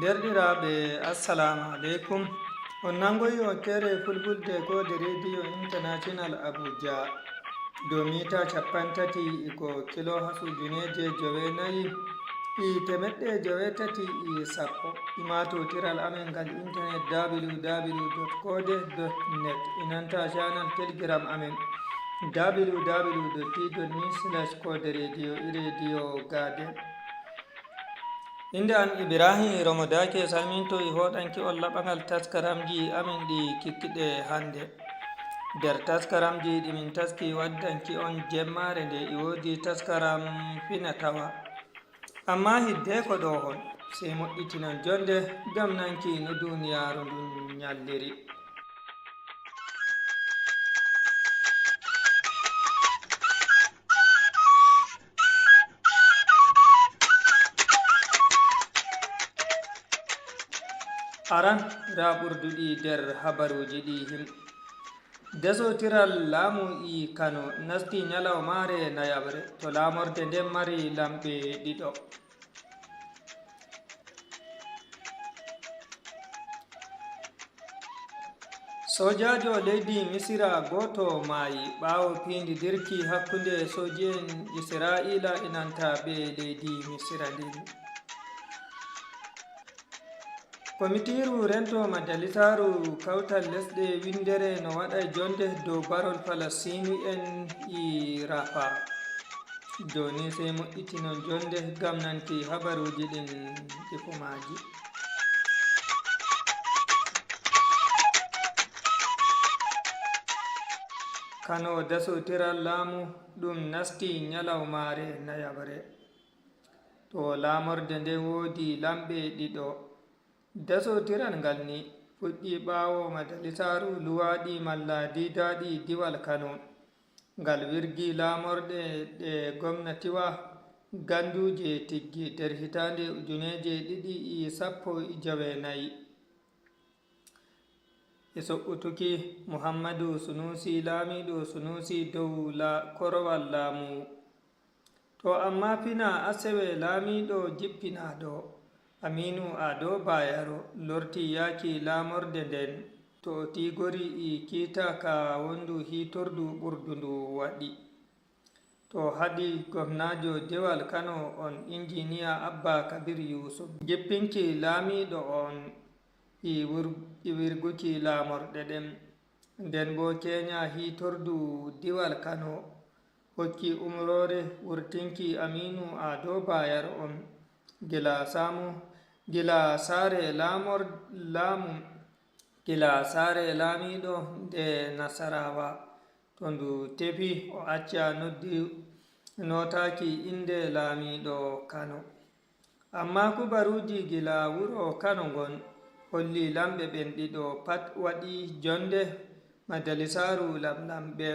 Derɗiraaɓe assalamu aleykum. On nangoyi hokkere fulfulde kode rediyo international abuja dow mita capantati iko kilo hasujuneje jowenayi i temeɗɗe jowetati i sappo imatotiral amen ngal internet www.kode.net inanta channel telegram amen www.t.me/kode radio i radio garden. Inde an Ibrahim Romodake salminto e hoɗanki on laɓangal taskaramji amin ɗi kikkiɗe hande. Nder taskaramji ɗi min taski waddanki on jemmare nde e wodi taskaram fina tawa, amma hidde ko ɗo hon sey moƴƴitinon jonde gam nanki no duniyaru ndun nyalliri. Aran raɓurduɗi nder habaruji ɗi desotiral laamu i Kano nasti nyalawmare nayabre to lamorde nden mari lamɓe ɗiɗo. Sojajo leydi Misira goto maayi ɓawo pindidirki hakkunde soji'en Israila inanta ɓe leydi Misira ndin. Komitiru rento majalisaru kawtal lesɗe windere no waɗa jonde dow barol Falasini en i Rafa. Joni sey moƴƴitinon jonde gam nanki habaruji ɗin ɗifumaji. Kano dasotiral laamu ɗum nasti nyalawmare nayabre to lamorde nde wodi lamɓe ɗiɗo. Dasotiral ngal ni fuɗɗi ɓawo majalisaru luwaɗi malla didaɗi diwal Kano ngal wirgi lamorɗe ɗe gomnatiwa ganduje tiggi nder hitande 2019 e soɓɓutuki Muhammadu Sunusi Lamiɗo Sunusi dow korowal laamu. To amma fina Asewe Lamiɗo jippinaɗo Aminu Ado Bayero lorti yaki lamorde nden to tigori i kita ka wondu hitordu ɓurdundu waɗi. To haɗi gomnajo diwal Kano on injiniya Abba Kabir Yusuf jippinki Lamiɗo on i wirguki lamorde ɗen. Nden bo Kenya hitordu diwal Kano hokki umrore wurtinki Aminu Ado Bayero on gila sare Lamiɗo nde Nasarawa to ndu tefi o acca notaki inde Lamiɗo Kano. Amma kubaruji gila wuro Kano ngon holli lamɓe ɓen ɗiɗo pat waɗi jonde majalisaru lamlamɓe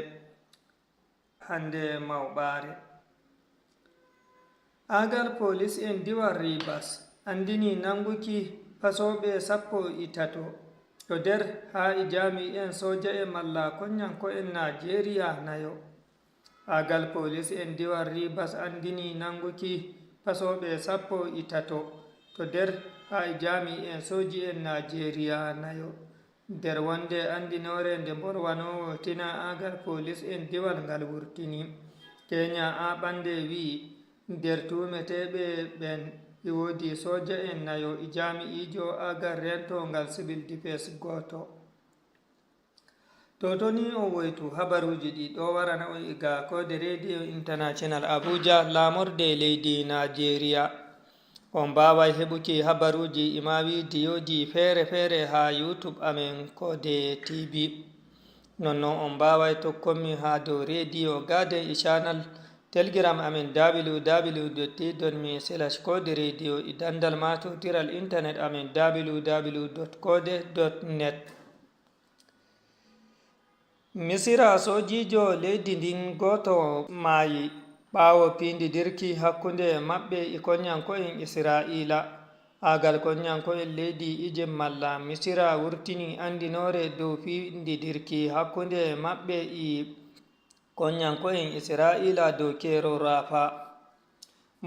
hande mawɓare. Agal police en diwal Rivers andini nanguki pasoɓe 13 to nder ha e jami'en soja e malla konyanko en Najeriya nayo. Agal police en diwal Rivers andini nanguki pasoɓe 13 to nder ha e jami'en soji en Najeriya nayo. Nder wonde andinore nde borwanowo tina agal police en diwal ngal wurtini Kenya a ɓande wi nder tumeteɓe ɓen e wodi soja en nayo e jami'ijo agal rento ngal civil defense goto. To ni o woytu habaruji ɗi ɗo warana o iga kode radio international Abuja lamorde leydi Najeriya. On mbawai heɓuki habaruji ima widiyoji fere ha YouTube amen kode TV. Nonnon on mbawai tokkonmi ha dow radio garden e channel telegram amen www.t.me/kode radio e dandal matotiral internet amen www.kode.net. Misira sojijo leydi ndin goto maayi ɓawo pindidirki hakkunde maɓɓe e konyanko'en Israila. Agal konyanko'en leydi Egypt malla Misira wurtini andinore dow pindidirki hakkunde maɓɓe e konyanko'en Israila dow kero Rafa.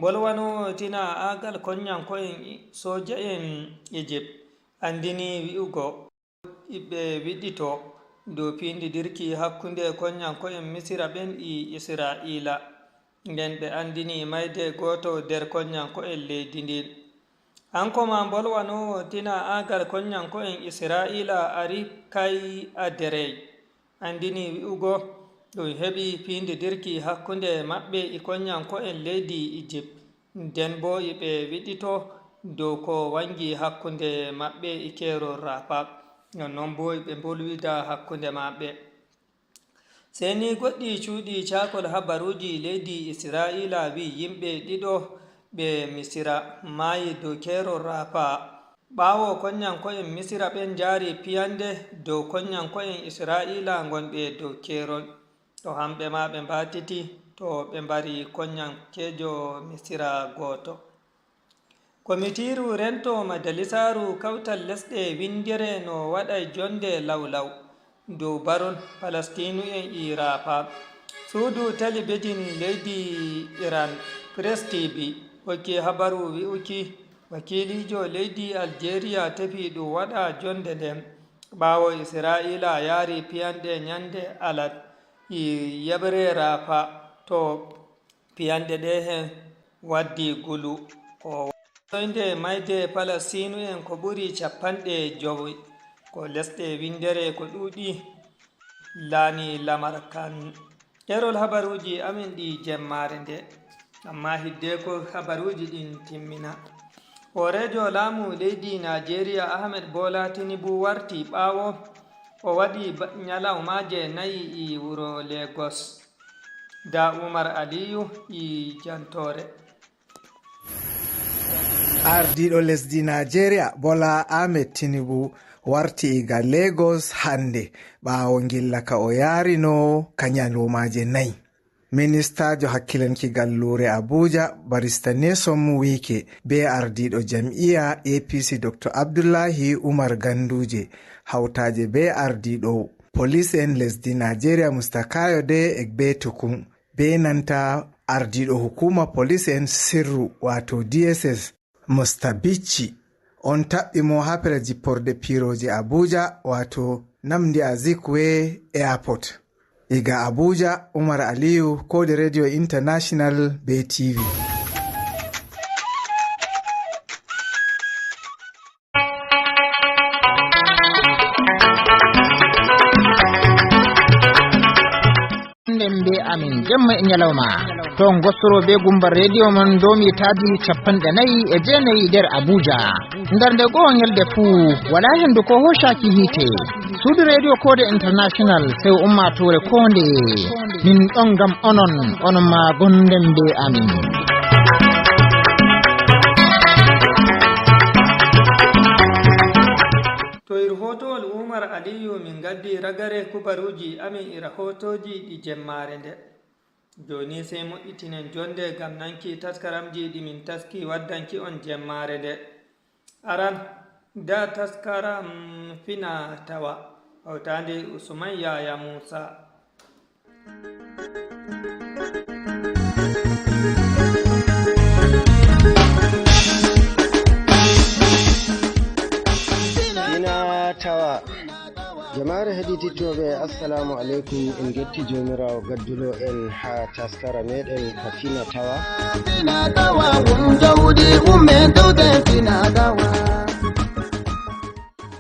bolwano tina agal konyanko'en soja en Egypt andini wi'ugo ɓe wiɗito dow pindidirki hakkunde konyanko'en misira ɓen Israila nden ɓe andini mayde goto nder konyanko'en leydi ndin. hanko ma bolwanowo tina agal konyanko'en Israila ari kay aderey andini wi'ugo ɗum heɓi pindidirki hakkunde maɓɓe e konyanko'en leydi Egypt nden bo ɓe wiɗito dow ko wangi hakkunde maɓɓe e kerol Rafa nonnon bo ɓe bolwida hakkunde maɓɓe. seni goɗɗi cuuɗi cakol habaruji leydi Israila wi yimɓe ɗiɗo ɓe Misira maayi dow kerol Rafa ɓawo konyanko'en Misira ɓen jari piyande dow konyanko'en Israila gonɓe dow kerol to hamɓe ma ɓe mbatiti to ɓe mbari konyankejo Misira goto. komitiru rento majalisaru kawtal lesɗe windere no waɗay jonde lawlaw dow barol Palestinu en e Rafa. suudu talibijin leydi Iran Press TV hokki habaru wi'uki wakilijo leydi Algeria tefi ɗum waɗa jonde nden ɓawo Israila yaari piyanɗe nyande alat yeɓre Rafa to piyanɗe ɗe hen waddi gulu ko soyde mayde Palestinu en ko ɓuri 50 ko lesɗe windere ko ɗuuɗi laani lamar kan. kerol habaruji amin ɗi jemmare nde amma hidde ko habaruji ɗin timmina. horejo laamu leydi Nigeria Ahmed Bola Tinubu warti ɓawo o waɗi nyalawmaje 4 e wuro Lagos. da Umar Aliyu e jantore. ardiɗo lesdi Nigeria Bola Ahmed Tinubu warti iga Lagos hande ɓawo gillaka o yarino kanyalomaje 4. ministajo hakkilanki gallure Abuja barista Nyesom Wike be ardiɗo jam'iya APC Dr. Abdullahi Umar Ganduje hautaje be ardiɗo police en lesdi Nigeria Mustakayode be Tukun be nanta ardiɗo hukuma police en sirru wato DSS Mustabichi on taɓɓi mo ha pere jipporde piroje Abuja wato Namdi Azikiwe Airport. iga Abuja Umar Aliyu Kode Radio International be TV. be amin jemma e nyalawma ton gostoro be gumbar radio mon domi tadi 49 nder Abuja ndarde goonyelde fu wala hendu ko hoshaki hite suudu radio Kode International sai ummatore konde min don gam onon ma gonden be amin. to irhotowol Umar Aliyu min gaddi ragare kubaruji amin irahotoji ɗi jemmare nde joni sai moƴƴitinen jonde gam nanki taskaramji ɗi min taski waddanki on jemmare nde. aran da taskaram fina tawa hawtande Usman Yaya Musa. tawa jama'are hedititoɓe assalamu alaikum en getti jomirawo gaddulo en ha taskara meɗen ka fina tawa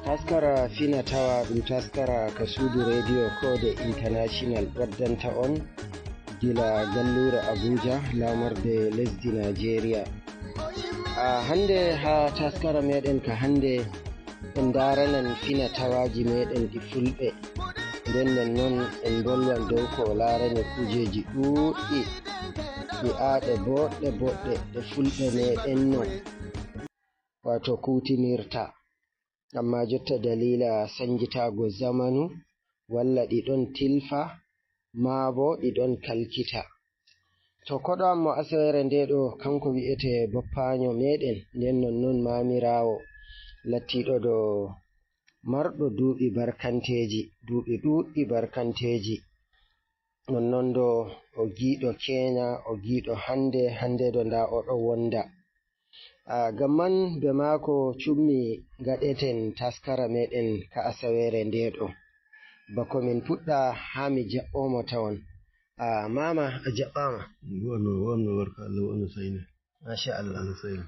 taskara fina tawa ɗum taskara ka suudu radio Kode International waddanta on gila gallure Abuja lamarde lesdi Nigeria. hande ha taskara meɗen ka hande en daranan fina tawaji meɗen ɗi fulɓe nden non en bolwan dow ko larani kujeji ɗuɗɗi ɗi aɗe boɗɗe ɗe fulɓe meɗen no wato kutinirta amma jotta dalila sanjitago zamanu walla ɗi ɗon tilfa ma bo ɗi ɗon kalkita. to koɗo ammo asawere nde ɗo kanko wi'ete boppaño meɗen nden non mamirawo lattiɗo ɗo marɗo duuɓi ɗuɗɗi barkanteji. nonnon do o giiɗo Kenya, o giiɗo hande do nda o ɗo wonda. Gamman be maako cummi gaɗeten taskara meɗen ka asawere nde ɗo. Bako min puɗɗa ha mi jaɓɓomo tawon. Mama a jaɓɓama. Wonno barka Allah wonno sayne. Masha Allah. Sayne.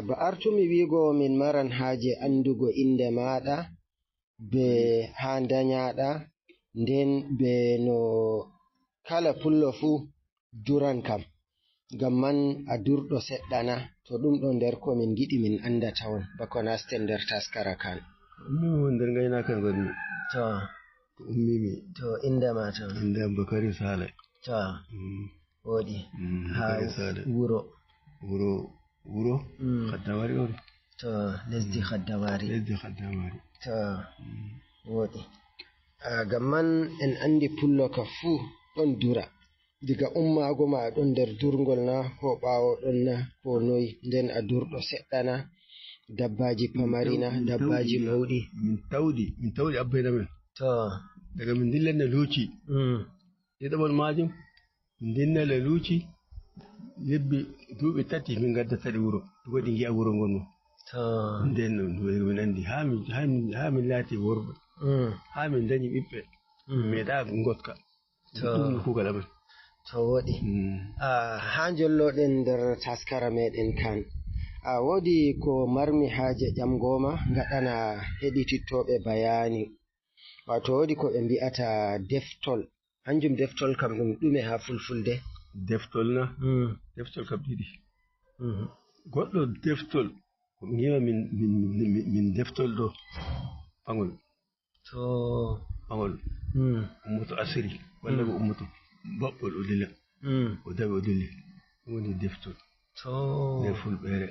Ba artumi wigo min maran haje andugo inde maɗa be ha danyaɗa nden be no kala pullo fu duran kam. Gamman a durɗo seɗɗana to ɗum ɗo nder ko min giɗi min anda tawon bako nasten nder taskara kan. Ummimi nder gayna kan gonmi. To ummimi. To inde ma to. Inde Bakari Sale. To wodi ha wuro. Wuro Khaddamari on. To lesdi Khaddamari. To wodi. Gamman en andi pullo ka fu ɗon dura. Diga ummago ma ɗon nder durgol na ko ɓawo ɗon na ko noyi nden a durɗo seɗɗana dabbaji pamarina dabbaji mawɗi. Min tawdi abbayna men. To daga min dillanne luuci. Ɗiɗaɓon majum min dinnale luuci lebbi duuɓi tati min gadda taɗi wuro waɗi gi'a wuro ngonno. To nden min andi ha min laati worɓe ha min dañi ɓiɓɓe meeɗa gotka. To ɗum kugal amen. To woɗi. Ha jolloɗen nder taskara meɗen kan wodi ko marmi haje ƴamgoma gaɗana heɗitittoɓe bayani. Wato wodi ko ɓe mbi'ata deftol. Hanjum deftol kam ɗum ɗume ha fulfulde? Deftol na? Deftol kam ɗiɗi. Goɗɗo deftol ko ngiwa min deftol ɗo pangol. To pangol ummoto asiri walla ko ummoto baɓɓol o dilla o dawi o dilli woni deftol. To nder fulɓere.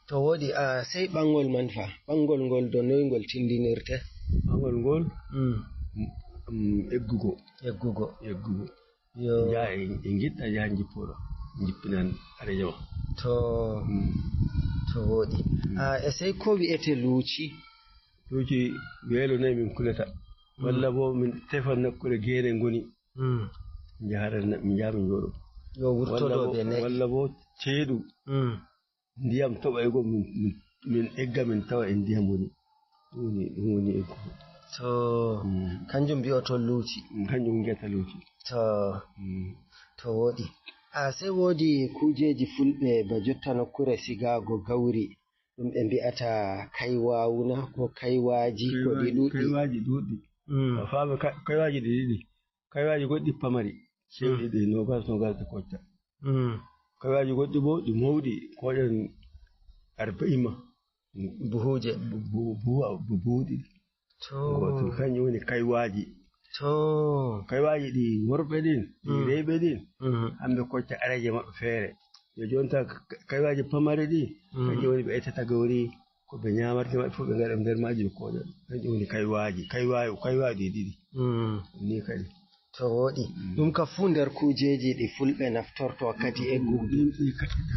To wodi sey ɓangol man fa ɓangol ngol do noy ngol tindinirte? Ɓangol ngol eggugo yo jaa e giɗɗa jaha jippoɗo jippinan areje ma. To wodi. E sey ko wi'ete luuci weelo nayi min kulata walla bo min tefan nokkure gene ngoni min jaha min jooɗo yo wurtoɗo ɓe nayi walla bo ceeɗu ndiyam toɓa ego min egga min tawa e ndiyam woni ɗum woni eggugo. To kanjum mbi'oto luuci. Kanjum ngeta luuci. To woɗi. Sey wodi kujeji fulɓe ba jotta nokkure sigago gawri ɗum ɓe mbi'ata kaywawuna ko kaywaji ko ɗi ɗuɗɗi. Kaywaji ɗuɗɗi. Faaɓe kaywaji ɗi ɗiɗi. Kaywaji goɗɗi pamari sewɗi ɗi nogas ɗe kocca. Kaywaji goɗɗi bo ɗi mawɗi koƴen arba'ima buhuje buhuɗi. To kanjum woni kaywaji. Kaywaji ɗi worɓe ɗin ɗi rewɓe ɗin hamɓe kocca areje maɓɓe feere. Yo jonta kaywaji pamari ɗi kanjum woni ɓe ettata gawri ko ɓe ñamarde maɓɓe fof ɓe ngaɗa nder maji ɓe koƴa. Kanjum woni kaywaji ɗiɗi ni kadi. To woɗi. Ɗum ka fu nder kujeji ɗi fulɓe naftorto wakkati eggudu.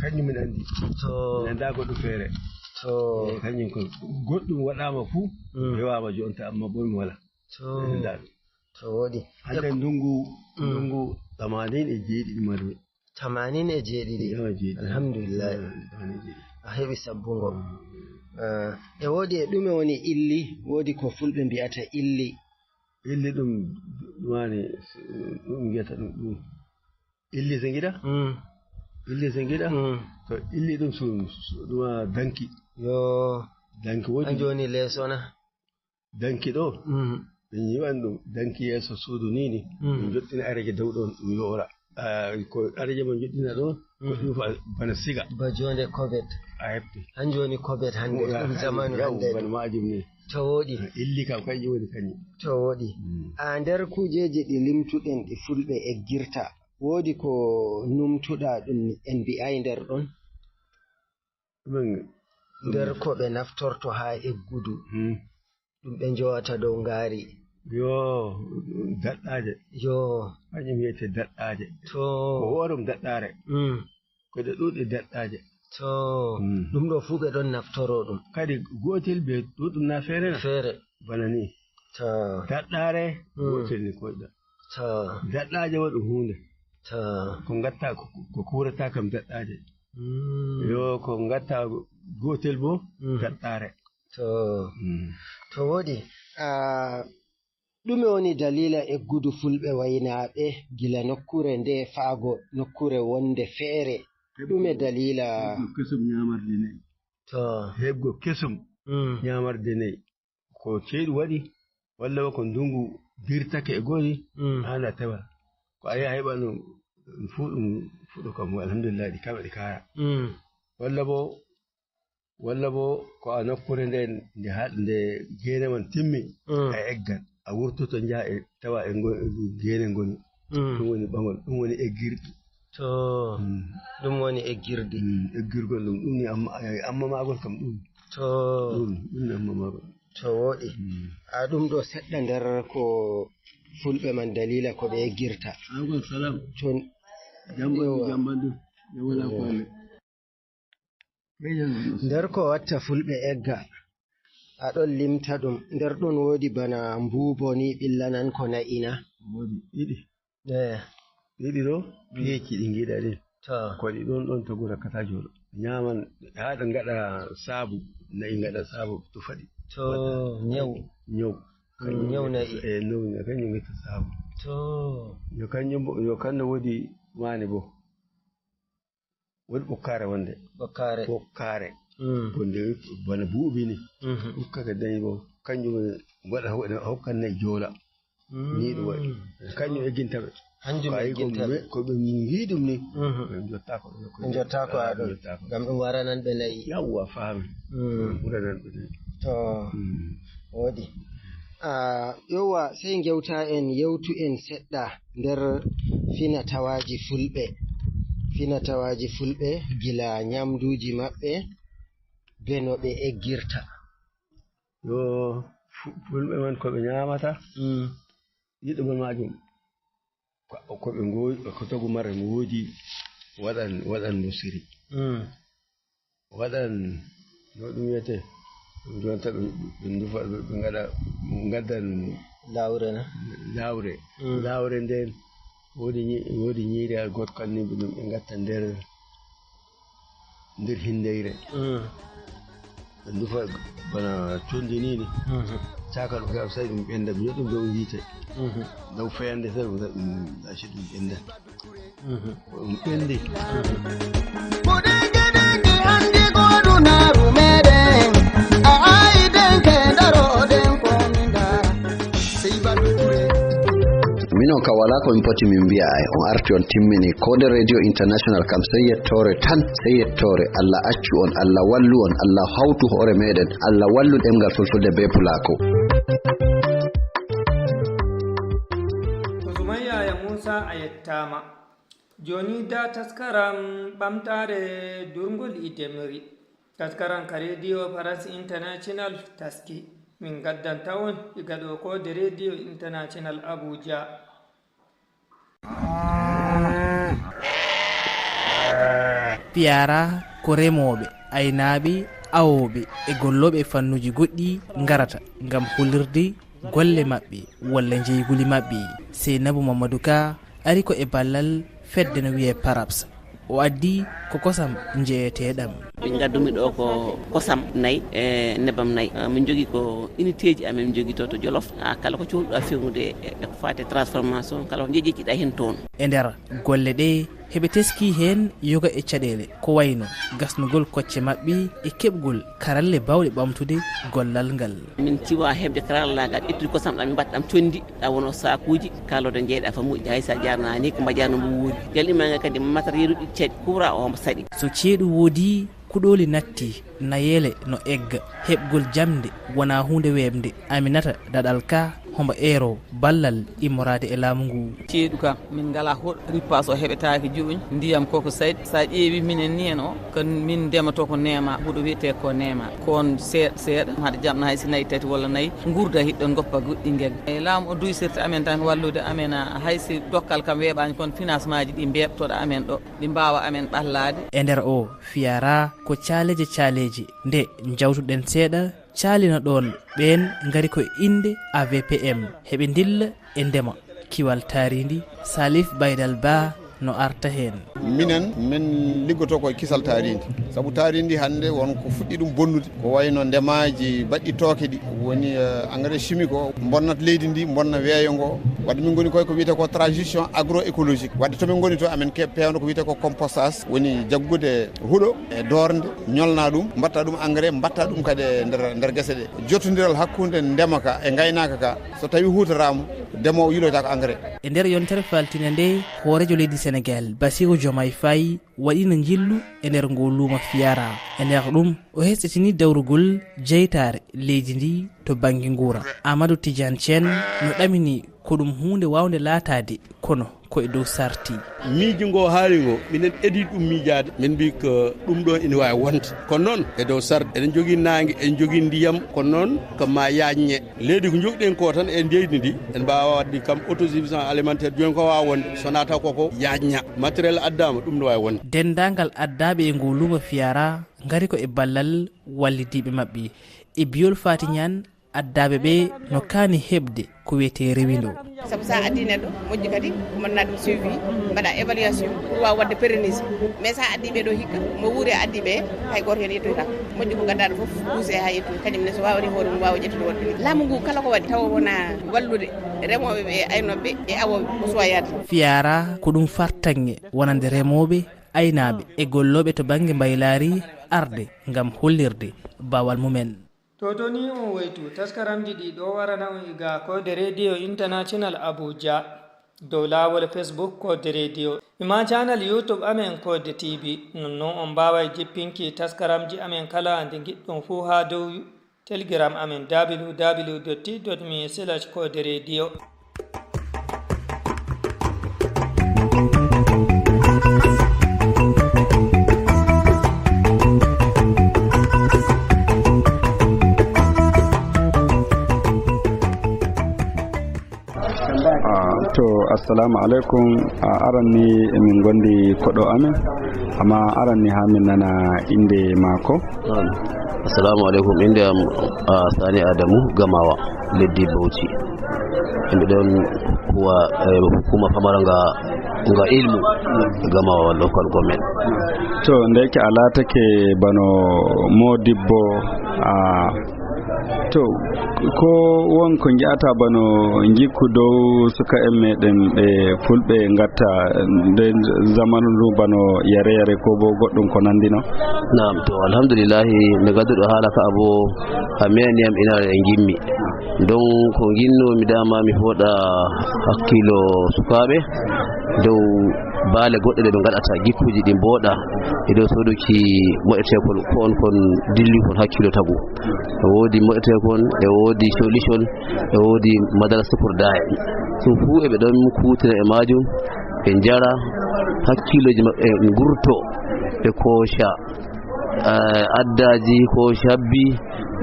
Kanjum min andi. Min anda goɗɗum feere. Kanjum ko goɗɗum waɗama fu hewama jonta amma bo mi wala. To woɗi. Hande ndungu 87 marmi. 87. Alhamdulillah. A heɓi sabbungo. E wodi e ɗume woni illi wodi ko fulɓe mbi'ata illi. Illi ɗum wani ɗum wiyata ɗum illi sengiɗa. Illi sengiɗa. To illi ɗum ɗuma danki. Yo danki wodi. Kanjum woni leeso na. Danki ɗo min yiwan ɗum danki yeeso suudu nini min joɗɗina areje dow ɗon ɗum yoora ko areje man joɗɗina ɗon ko ɗum bana siga ba jonde kobet a hefti hanjum woni kobet hande ɗum zamanu hande bana majum ni. To woɗi. Illi kam kanjum woni kanjum. To woɗi. Nder kujeji ɗi limtuɗen ɗi fulɓe eggirta wodi ko numtuɗa ɗum en mbi'ai nder ɗon nder ko ɓe naftorto ha eggudu ɗum ɓe njowata dow ngaari. Yo daɗɗaje. Yo kanjum wiyete daɗɗaje. To ko worum daɗɗare. Ko ɗe ɗuɗɗi daɗɗaje. To ɗum ɗo fu ɓe ɗon naftoro ɗum kadi gotel be ɗuɗɗum na feere bana ni. To daɗɗare gotel ni koyɗa daɗɗaje waɗum hunde ko gatta ko kurata kam daɗɗaje yo ko gatta gotel bo daɗɗare to woɗi ɗume woni dalila eggudu fulɓe waynaɓe gila nokkure nde faago nokkure wonde feere ɗume dalila kesum ñamarde nayi heɓgo kesum ñamarde nayi ko ceeɗu waɗi walla ko ndungu dirtake e goni hana tawa ko a yaha heɓa no fuɗo kam alhamdulillah ɗi kaɓa ɗi kara walla bo ko a nokkure nde gene man timmi a eggan a wurtoto jaha e tawa e gene ngoni ɗum woni ɓagol ɗum woni eggirɗi ɗum woni eggirdi eggirgol ɗum ni amma magol kam ɗum ɗum amma magol to woɗi ɗum ɗo seɗɗa nder ko fulɓe man dalila ko ɓe eggirta agol salam to jambandu wala kole nder ko watta fulɓe egga aɗon limta ɗum nder ɗon woodi bana mbuubo ni ɓillanan ko na'ina woodi ɗiɗi ɗo piyeeki ɗi giɗa ɗin ko ɗi ɗon to gura kata joɗo ñaman haɗa gaɗa saabu nayi gaɗa saabu to faɗi to ñaw nayi kañum getta saabu yo kanno woodi mane bo woodi ɓokkare wonde ɓokkare gonde bana buuɓi ni ɓokkake dañi bo kanjum waɗa hokkan nayi joola ni ɗum waɗi kanjum eggintaɓe ko ɓe giɗum ni ɓe jottako aɗon ngam ɗum waranan ɓe nayi yawwa faami ɓuranan ɓe nayi to woɗi yowa sey gewta en yewtu en seɗɗa nder finatawaji fulɓe gila nyamduji maɓɓe be no ɓe eggirta yo fulɓe man ko ɓe ñamata yiɗumon majum ko ɓe ko togu mare mo woodi waɗan musiri waɗan no ɗum wiyete jonta ɓe ndufa ɓe gaddan lawre nden woodi ñiiri a gotkan ni ɗum ɓe gatta nder hindeyre ɓe ndufa bana condi ni cakal ɓe heɓa sai ɗum ɓenda ɓe ɗum dow hiite dow fayande sai ɗum ɗaci ɗum ɓenda ɗum ɓendi ɓuɗegeɗeji handi goɗunaru meɗen a ayiden ke daroɗen kominda sey baɗuɓure minon ka wala ko min poti min mbiya ay on arti on timmini kode radio international kam sey yettore Allah accu on Allah wallu on Allah hawtu hoore meɗen Allah wallu ɗemgal fulfulde be pulako Sumayya Musa a yettama joni da taskaram ɓamtare durgol idemri taskaran ka radio France International taski min gaddanta on iga ɗo kode radio international Abuja piyara ko remoɓe aynaɓe awoɓe e golloɓe fannuji goɗɗi garata gam hulirde golle maɓɓe walla jeyguli maɓɓe Seynabou Mamadou Ka ari ko e ballal fedde no wiye paraps o addi ko kosam jeeyeteɗam ɓe gaddumi ɗo ko kosam nayyi e nebam nayyi min jogui ko unité ji amen min jogui to Jolof kala ko cohluɗa fewnude e ko fate transformation kala ko jeeƴiɗa hen toon e nder golle ɗe heɓe teski hen yoga e caɗele ko wayno gasnugol kocce maɓɓe e keɓgol karalle bawɗe ɓamtude gollal ngal min ciwa hebde karallagal ƴettude kosam ɗam min mbaɗɗam condi ɗa wono sakuji kalode jeeyɗa famuji hay sa jarnani ko mbaƴano mbo wuuri jalɗimaga kadi matériel uji ceeɗ courant o mo saɗi so ceeɗu woodi kuɗoli natti nayele no egga heɓgol jamde wona hunde webde Aminata Daɗal Ka hombo eero ballal immorade e laamu ngu ceeɗu kam min ngala hoɗ ripas o heɓetaki juuɓi ndiyam koko sayɗi sa ƴeewi minen ni en o ko min ndemato ko neema huuɗo wiyete ko neema kon seeɗa haade jamɗo hay si nayyi tati walla nayyi gurda hiɗɗon goppa goɗɗi gegga e laamu o duysirta amen tan wallude amen haysi dokkal kam weeɓani kono financement ji ɗi mbebtoɗo amen ɗo ɗi mbawa amen ɓallade e nder o fiyara ko caleji nde jawtuɗen seeɗa calina ɗon ɓen gari ko inde AVPM heɓe dilla e ndema kiwal tarindi Salif Baydal Ba no arta hen. Minen min liggoto koye kisal tarindi saabu tarindi hande won ko fuɗɗi ɗum bonnude ko wayno ndemaji baɗɗi tooke ɗi woni engrais chimique o bonnat leydi ndi bonna weeyo ngo wadde min goni koye ko wiyete ko transition agroécologique wadde tomin goni to amen pewno ko wiyete ko compostage woni jaggude huuɗo e dorde ñolna ɗum mbatta ɗum engrais mbatta ɗum kadi nder guese ɗe jottodiral hakkude ndema ka e gaynaka ka so tawi hutorama ndemowo yiloyta ko engrais. E nder yontere faltinde nde hoorejo leydi Sénégal Bassirou Diomaye Faye waɗino jillu e nder ngo luuma Fiyara e nder ɗum o hesɗitini dawrugol jeytare leydi ndi to banggue nguura. Amadou Tidiane Thiene no ɗamini ko ɗum hunde wawde laatade kono ko e dow sarti. Miiji ngo haali ngo minen edi ɗum miijade min mbi ko ɗum ɗo ina wawi wonde kono noon e dow sarti eɗen jogui nangue en jogui ndiyam kono noon ko ma yaññe leydi ko jogɗen ko tan e ndeydi ndi en mbawa wadde kam autosuffisance alimentaire joni ko wawa wonde sona taw koko yañña matériel addama ɗum no wawi wonde. Dendagal addaɓe e ngo luuma Fiyara gari ko e ballal wallidiɓe mabɓe e biyol Fati Niane addaɓe ɓe no kaani heɓde ko wiyete rewindo. Sabu sa addi neɗɗo moƴƴi kadi mbaɗa ɗum suivi mbaɗa évaluation pour wawa wadde pérenniser mais sa addi ɓe ɗo hikka mo wuuri addi ɓe hay goto hen yettoyta moƴƴi ko gaddaɗo foof poussé ha yettoy kañumne so wawani hoore mum wawa ƴettude wonɓe laamu ngu kala ko waɗi tawa wona wallude remoɓe ɓe aynoɓe e awoɓe ko soyade. Fiyara ko ɗum fartange wonande remoɓe aynaɓe e golloɓe to banggue mbaylari arde gam hollirde bawal mumen. To ni on waytu taskaramji ɗi ɗo warana on iga Kode Radio International Abuja dow lawol Facebook Kode Radio ima channel YouTube amen Kode TV nonnon on mbawai jippinki taskaramji amen kala nde giɗɗon fuu ha dow Telegram amen www.t.me/Kode Radio. To assalamu alaikum aran ni min gondi koɗo amen amma aran ni ha min nana inde mako. Assalamu alaikum inde Sani Adamu Gamawa leddi Bauchi ɓe ɗon kuwa hukuma famara nga ilmu Gamawa local government. To ndeke ala take bano modibbo to ko wonko ji'ata bano jikku dow suka en meɗen ɓe fulɓe gatta nde zamanu bano yare ko bo goɗɗum ko nandino. Naam, to alhamdulillahi nde gadduɗo haala ka abo a meniyam inare e gimmi don ko ginnomi dama mi foɗa hakkilo sukaɓe dow baale goɗɗe ɗe ɓe gaɗata gikkuji ɗi mboɗa e dow soduki moɗetekon ko on kon dilli kon hakkilo tagu e woodi moɗetekon e woodi solution e woodi madara sukurdaye ɗum fuu eɓe ɗon kutina e majum ɓe jara hakkiloji maɓɓe gurto ɓe koosha addaji ko shabbi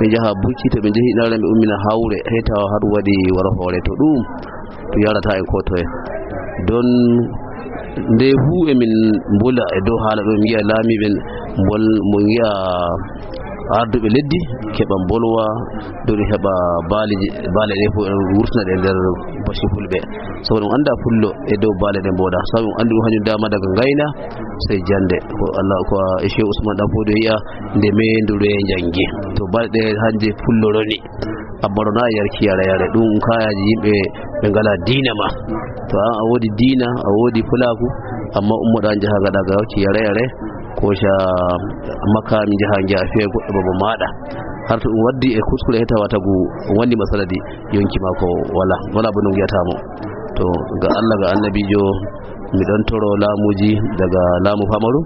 ɓe jaha bucci to ɓe jeehi ɗare ɓe ummina hawre hey tawa haɗum waɗi wara hoore to ɗum to yarata en ko toye don nde fu emin mbula e dow haala ɗo mi yiya laamiɓe mo yiya arduɓe leddi keɓa bolwa dow ɗum heɓa baale ɗe fof wurtina ɗe nder bashi fulɓe sabu ɗum anda fullo e dow baale ɗe mboɗa sabu ɗum andi ɗum hañum dama daga gayna sey jande ko Allah ko Cheikh Ousmane ɗan fodo yiya nde mendure jangi to baale ɗe hande fullo roni abbarona yarki yare ɗum kayaji yimɓe ɓe ngala diina ma to an a woodi diina a woodi fulaku amma ummoɗa jaha gaɗa ga wakki yare koca makami jaha jaafe goɗɗo baba maɗa har to ɗum waddi e kuskure he tawa tagu wandi masaladi yonki ma ko wala bo no wiyatamo to ga Allah ga annabijo mi ɗon toro laamuji daga laamu pamaru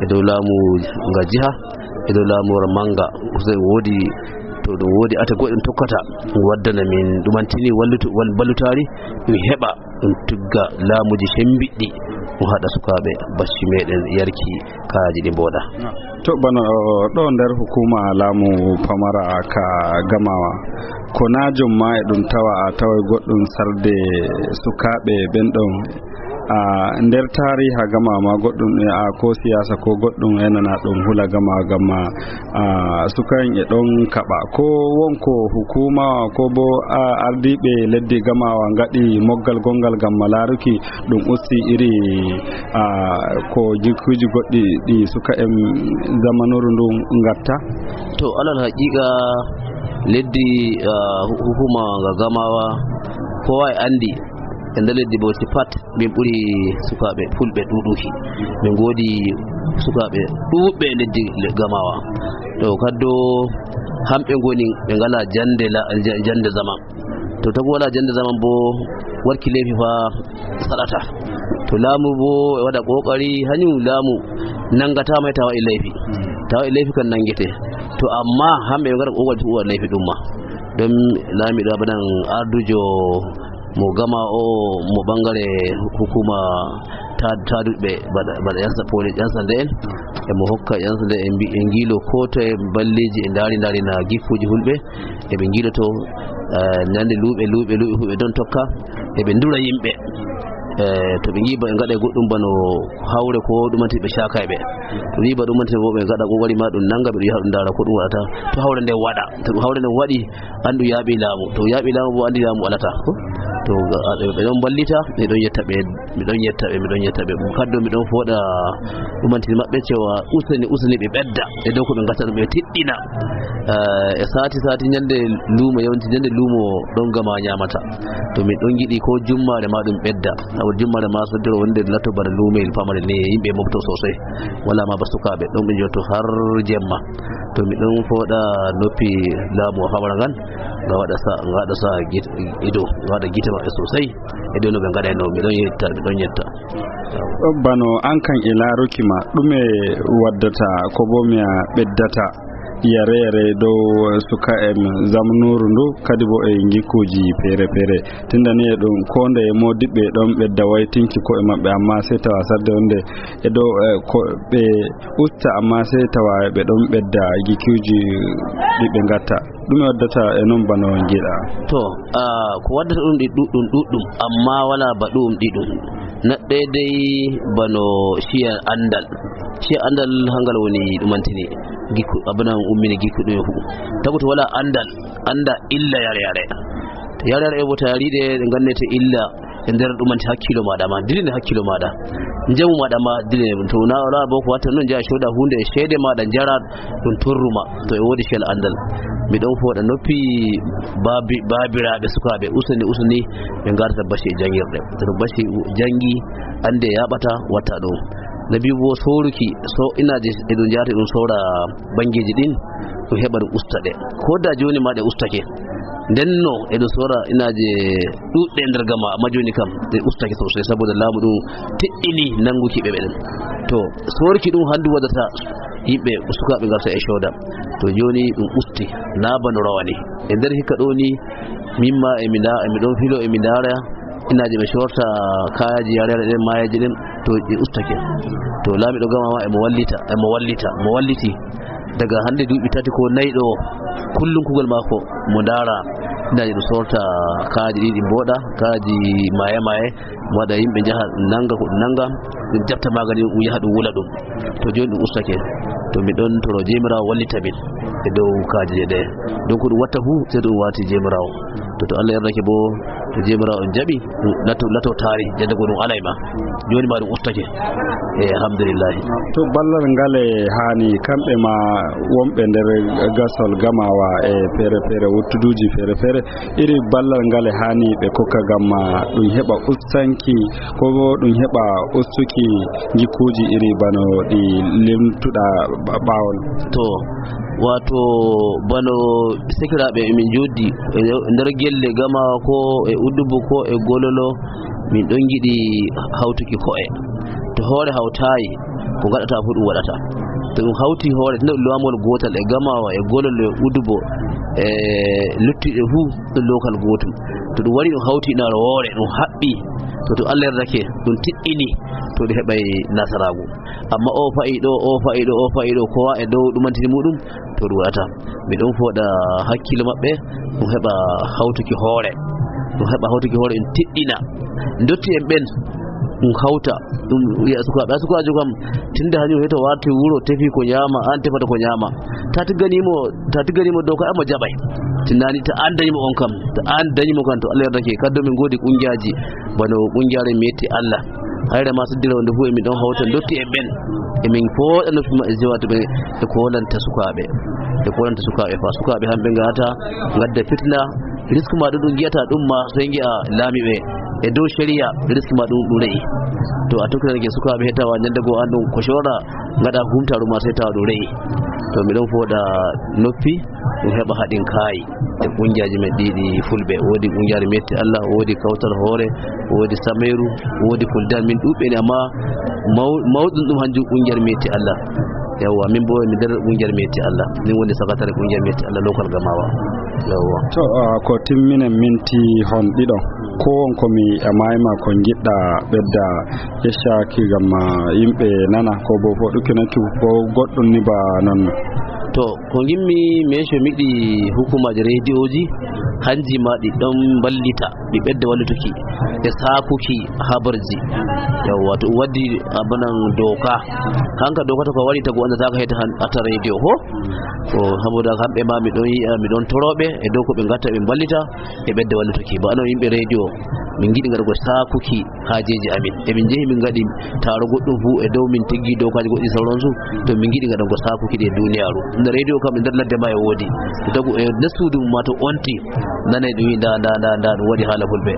e dow laamu nga jiha e dow laamu manga woodi to ɗum woodi ata goɗɗum tokkata waddana min ɗumantini ballutari ɗum heɓa ɗum tugga laamuji sembiɗɗi ɗum haɗa sukaɓe bacci meɗen yarki kayaji ɗi mboɗa. To bano ɗo nder hukuma laamu pamara ka Gamawa ko najum ma e ɗum tawa goɗɗum sarde sukaɓe ɓen ɗon nder tariha gama ma goɗɗum ko siyasa ko goɗɗum enana ɗum hula gama sukan e ɗon kaɓa ko wonko hukuma ko bo ardiɓe leddi gamawa gaɗi moggal gongal gam malaruki ɗum usti iri ko jikkuji goɗɗi ɗi suka en zamanuru ndun gatta. To alal haqiqa leddi hukuma ga gamawa kowa e andi e nder leddi Bauchi pat min ɓuri sukaɓe fulɓe ɗuɗuki min godi sukaɓe ɗuɓɓe e leddi gamawa to kaddo hamɓe goni ɓe ngala jande zaman to tagu wala jande zaman bo warki laifi fa saɗata to laamu bo e waɗa ƙoƙari hanyum laamu nangata mai tawa e laifi kan nangete to amma hamɓe ɓe ngara ƙoƙari to uwa laifi ɗum ma don laamiɗo abadan ardujo mo gama o mo bangare hukuma ta dudbe bada yansa poli yansa den e mo hokka yansa de en gilo ko to e balleji e dari na gifuji hulbe e be gilo to nande lube hube don tokka e be ndura yimbe to be ngiba en gada goddum bano hawre ko dumanti be shakaybe to riba dumanti bo be gada kokari ma dum nanga be yaha dum dara ko dum wata to hawre den wada to hawre den wadi andu yabi lamu to yabi lamu bo andi lamu alata to be don ballita be don yetta be kaddo mi don foda dumanti mabbe cewa usani be bedda e dow ko be gata be tiddina e sati nyande lumo yawanci nyande lumo don gama nyamata to mi don gidi ko jummare ma dum bedda aw jummare ma so diro wonde lato bar lumo il famare ne yimbe mofto sosai wala ma basukabe don be jotto har jemma to mi don foda nopi lamu famara gan ga wada sa ido wada gita ma sosai e don be ngada no mi don yetta bano an kan ilaruki ma dume waddata ko bo mi beddata yare dow suka en zamnuru ndu kadi bo e jikkuji pere tunda ni e ɗum konde e modibbe ɗon ɓedda waytinki ko e maɓɓe amma sai tawa sarde wonde e dow ko ɓe usta amma sai tawa ɓe ɗon ɓedda jikkuji ɗiɓe gatta ɗum waddata e non bano jiiɗa to ko waddata ɗum ɗi ɗuɗɗum amma wala ba ɗum ɗiɗum na dai bano shiya andal hangal woni ɗumantini gikku abunan ummini gikku ɗum hu tabuto wala anda illa yare bo tariɗe ɗe gannete illa e nder ɗumanti hakkilo maɗa ma dilinde hakkilo maɗa jamu maɗa ma dilinde to na wala bo ko watta non jaa coda hunde e ceede maɗa jara ɗum torruma to e wodi shel andal mi ɗon foɗa noppi babiraɓe sukaɓe usani ɓe garta bashi e jangirɗe to bashi jangi ande yaɓata watta ɗum na biyu bo soruki inaje eɗum jata ɗum sora bangeji ɗin ɗum heɓa ɗum ustaɗe ko da joni ma ɗe ustake ndenno eɗum sora inaje ɗuɗɗe nder gama amma joni kam ɗe ustake sosai saboda laamu ɗum teɗɗini nanguki ɓe ɓeɗen to sorki ɗum handu waɗata yimɓe sukaɓe garta e coda to joni ɗum usti na bano rawani e nder hikka ɗo ni mimma emi ɗon filo emi dara inaje ɓe sorta kayaji yarere ɗen mayaji ɗen to ɗi ustake to laamiɗo gama ma emo walliti daga hande duuɓi tati ko nayi ɗo kullum kugal mako mo dara inaje ɗum sorta kayaji ɗiɗi mboɗa kayaji maye waɗa yimɓe jaha nanga ko ɗum nanga ɗum jabta magani ɗum yaha ɗum wula ɗum to joni ɗum ustake to mi ɗon toro jemirawo wallita min e dow kaji ɗe donc ɗum watta fu sai ɗum wati jemirawo to Allah yardake bo to jemirawo on jaɓi lato taari jande ko ɗum alayma joni ma ɗum ustake alhamdulillah to ballal ngale hani kamɓe ma wonɓe nder gasol gamawa e fere wuttuduji fere iri ballal ngale hani ɓe kokka gamma ɗum heɓa ustanki ko bo ɗum heɓa ustuki jikkuji iri bano ɗi limtuɗa ɓawol to wato bano sekiraɓe min joddi nder gelle gama ko e uddubo ko e gololo min ɗon giɗi hawtuki ko'e to hoore hawtayi ko gaɗata fu ɗum waɗata to ɗum hawti hoore tunda ɗum lawol gotal e gamawa e gololo e uddubo e luttiɗe fu ɗum lokal gotum to ɗum wari ɗum hawti ɗaro woore ɗum haɓɓi to Allah yardake ɗum tiɗɗini to ɗum heɓay nasaragu amma o fa'i ɗo kowa e dow ɗumantini muɗum to ɗum waɗata mi ɗon foɗa hakkilo maɓɓe ɗum heɓa hawtuki hoore ɗum tiɗɗina dotti en ɓen hauta ɗum wiya sukaɓe kam tinde hanjum heto warti wuro tefi ko ñama an tefata ko ñama ta tigganimo dow ka amo jaɓay tinani ta an dañimo on kam ta an dañimo kam to Allah yardake kaddo min godi kungiyaji bano kungiyare metti Allah hayre ma soddira wonde fof emin ɗon hawta dotti e ɓen emin fooɗa noppi maɓɓe jewatuɓe e ko wonanta sukaɓe fa sukaɓe hamɓe gata gadda fitna risque ma ɗum guiyata ɗum ma so guiya laamiɓe e dow sharia risque ma ɗum re'i to a tokkinanke sukaɓe hetawa ñande goo an ɗum ko coora gaɗa humtaru ma sai tawa ɗum re'i to miɗon fooɗa noppi ɗum heɓa haɗin kaayi e kungiyaji men ɗiɗi fulɓe woodi kungiyare metti Allah woodi kawtal hoore woodi sameru woodi fuldan min ɗuɓɓeni amma mawɗum ɗum hanjum kungiyare metti Allah yawwa min bo mi nder kungiyare metti Allah min woni sakatare kungiyare metti Allah local gamawa yawwa to ko timminen minti hon ɗiɗon ko wonkomi amayima ko jiɗɗa ɓedda yeccaki gam yimɓe nana ko bo foɗukinaki ko goɗɗum ni ba non to ko gimmi meso miɗi hukumaji radioji hanji ma ɗi ɗon ballita ɗi ɓedda wallituki e sakuki habarji yawwa to ɗum waddi abanan doka hanka doka to ko waɗi tagu andataka heta ata radio ho o saboda kamɓe ma miɗon yi'a miɗon toroɓe e dow ko ɓe gatta ɓe ballita e ɓedda wallituki ba anon yimɓe radio min giɗi gaɗa sakuki hajeji amin emin jeehi min gaɗi taro goɗɗum fu e dow min tiggi dokaji goɗɗi sauransu to min giɗi gaɗa go sakuki ɗe duniyaru nde radio kam e nder ladde ma e woodi tagu e nder suudu ma to onti nane ɗum wi nda ɗum waɗi haala fulɓe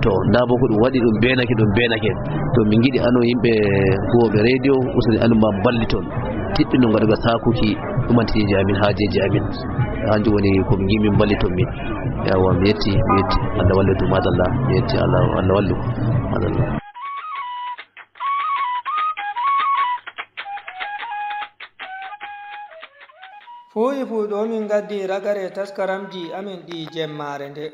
to nda bo ko ɗum waɗi ɗum benake to min giɗi ano yimɓe huwoɓe radio usani anu ma balliton tiɗɗino gaɗuga sakuki ɗumantiji amin hajeji amin hanjum woni komin gi min balliton min yawa mi yetti Allah wallitu madallah mi yetti Allah wallu madallah fuyi fuɗo min gaddi ragare taskaramji amin ɗi jemmare nde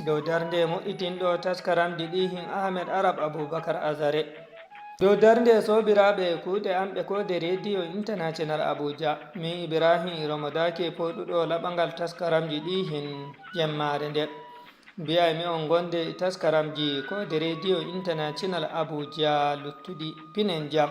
dow darnde moƴƴitinɗo taskaramji ɗi hin Ahmed Arab Aboubacar Azare dow darnde sobiraɓe kuuɗe amɓe kode radio international Abuja min Ibrahim Ramadake poɗuɗo laɓangal taskaramji ɗi hin jemmare nde mbiyaymi on gonde taskaramji kode radio international Abuja luttuɗi pinen jam.